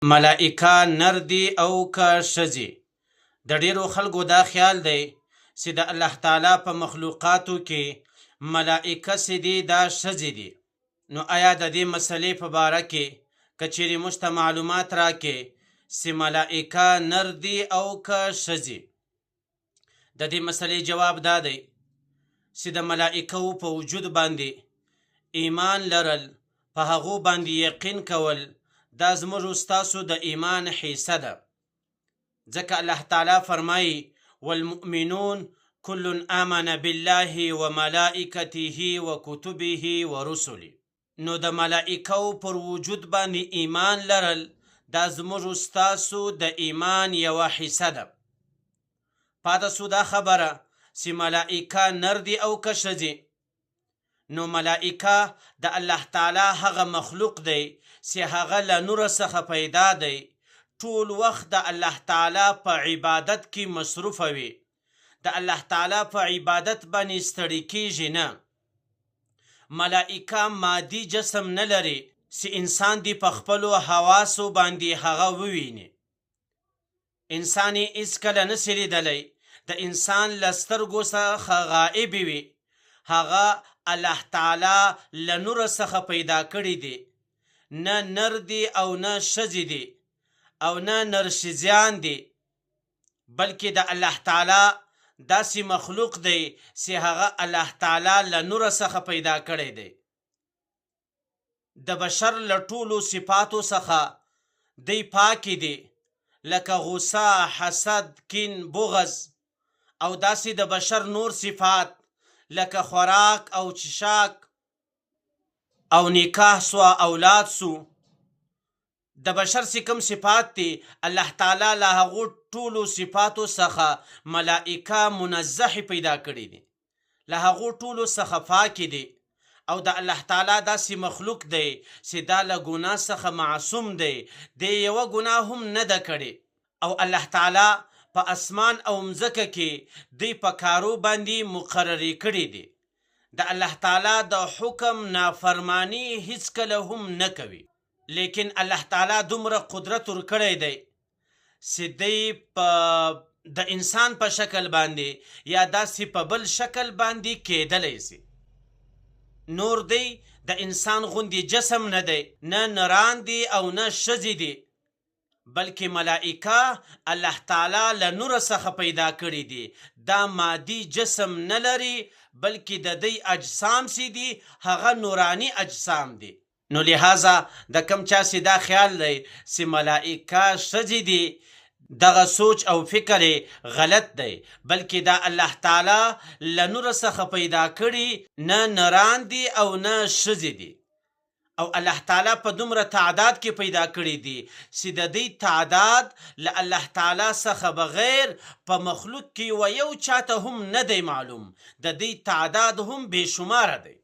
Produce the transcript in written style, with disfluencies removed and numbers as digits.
ملائکه نر دي او که ښځې. د ډیرو خلکو دا خیال دی چې د الله تعالی په مخلوقاتو کې ملائکه چې دي دا ښځې دي. نو آیا د دې مسلې په باره کې که چیرې موږ ته معلومات راکې چې ملائکه نر دي او که ښځې؟ د دې مسلې جواب دا دی چې د ملائکو په وجود باندې ایمان لرل، په هغو باندې یقین کول، دا زموږ ستاسو د ایمان حصه ده. ځکه الله تعالی فرمایي والمؤمنون كل آمن بالله وملائکته وکتبه ورسله. نو د ملائکو پر وجود باندې ایمان لرل دا زموږ ستاسو د ایمان یوه حصه ده. پاته سو دا خبره چې ملائکه نر دي او که ښځې. نو ملائکه د الله تعالی هغه مخلوق دی چې هغه له نور څخه پیدا دی، ټول وخت د الله تعالی په عبادت کې مصروفه وي، د الله تعالی په عبادت باندې ستړي کیږي نه. ملائکه مادي جسم نه لري چې انسان دی په خپلو حواسو باندې هغه وویني. انسان یې هیڅکله نسي لیدلی، د انسان له سترګو څخه غائب وي. هغه الله تعالی له نور څخه پیدا کړی دی، نه نر دی او نه ښځې دی او نه نرښځیان دی، بلکې د الله تعالی داسې مخلوق دی چې هغه الله تعالی له نور څخه پیدا کړی دی. د بشر له ټولو صفاتو څخه دی پاکې دی، لکه غصه، حسد، کین، بغض او داسې د بشر نور صفات لکه خوراک او چشاک او نکاح سو، اولاد سو. د بشر چې کوم صفات دي الله تعالی له هغو ټولو صفاتو څخه ملائکه منزه پیدا کړي دي، له هغو ټولو څخه پاکې دي او د الله تعالی داسې مخلوق دی چې دا له ګناه څخه معصوم دی، دی یوه ګناه هم نه ده کړې. او الله تعالی په اسمان او مځکه کې دی په کارو باندې مقررې کړي دي. د الله تعالی د حکم نافرمانی هیڅکله هم نه کوي، لیکن الله تعالی دومره قدرت ورکړی دی چې دی د انسان په شکل باندې یا داسې په بل شکل باندې کیدلی سي. نور دی د انسان غوندې جسم نه دی، نه نران دی او نه ښځې دی، بلکې ملائکه الله تعالی له نور څخه پیدا کړي دي. دا مادي جسم نه لري، بلکې د دی اجسام چې دي هغه نورانی اجسام دي. نو لہذا د کم چا چې دا خیال دی چې ملائکه ښځې دي، دغه سوچ او فکر غلط دی، بلکې دا الله تعالی له نور څخه پیدا کړي، نه نران دي او نه ښځې دي. او الله تعالی په دومره تعداد کې پیدا کړي دي چې د دې تعداد له الله تعالی څخه بغیر په مخلوق کې و یو چاته هم نه دی معلوم. د دې تعداد هم بې شماره دی.